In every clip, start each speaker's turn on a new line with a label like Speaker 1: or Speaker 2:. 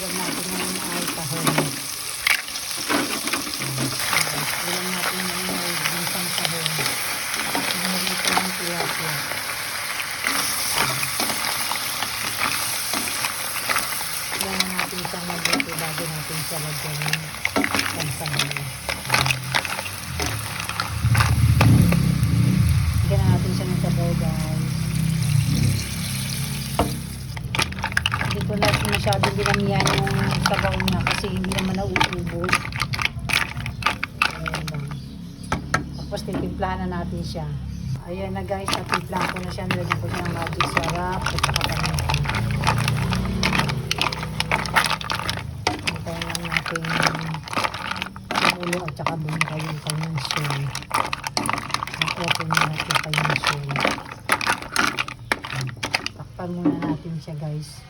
Speaker 1: ulam natin ngayon ay tahong. Ulam natin ngayon ay isang tahong. At ginamit ng tilapia. Kailangan natin siyang mabuti bago natin siya lagyan ng pansaman. Lagyan natin siya ng sabaw, guys. Hindi ko na masyadong dinamihan yung sabaw niya kasi hindi naman nauubos. Ayan lang. Tapos titimplahan na natin siya. Ayan na, guys, natimplahan ko na siya. Nilagyan ko siya ng magic sarap at saka paminta. Hintayin lang natin umulo at saka bumukay yung kanyang soy. Open na natin yung kanyang soy. Takpan muna natin siya, guys.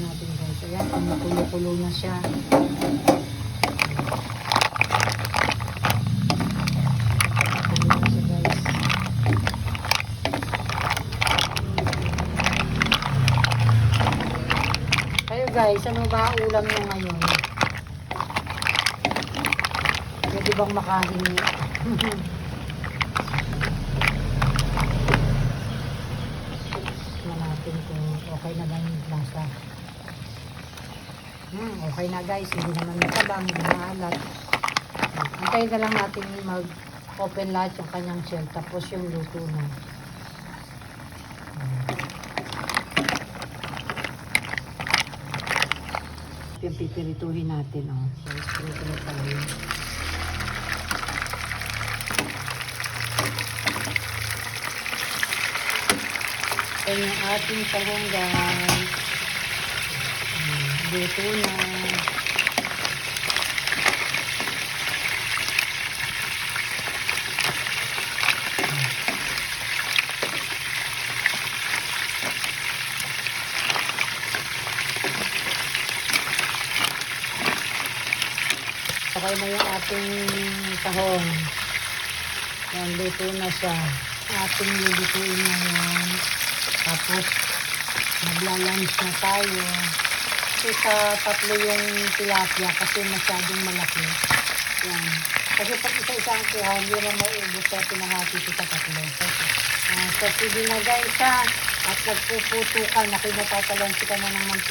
Speaker 1: Ayan, kumukulo-kulo na siya. Kayo, guys, ano ba ulam nyo ngayon? Pwede bang makahingi? Natin kung okay na ba yung lasa. Okay na, guys, hindi naman matabang, hindi maalat. Antayin na lang natin mag-open lahat yung kanyang shell, tapos yung luto na. Yung pipirituhin natin, oh. So, pirito pala yun. Yan yung ating tahong, guys. Luto na. Sakay na yung ating tahong. Yan, luto na siya. Ating lulutuin na yan. Tapos, maglalunch na tayo. Kasi sa tatlo yung tilapia kasi masyadong malaki. Yan. Kasi pag isa-isa ang kuha, hindi na mauubos sa pinahati ko sa tatlo. So, sige na, guys, ha. At nagpuputo ka, nakinatatalansi ka na ng mantika.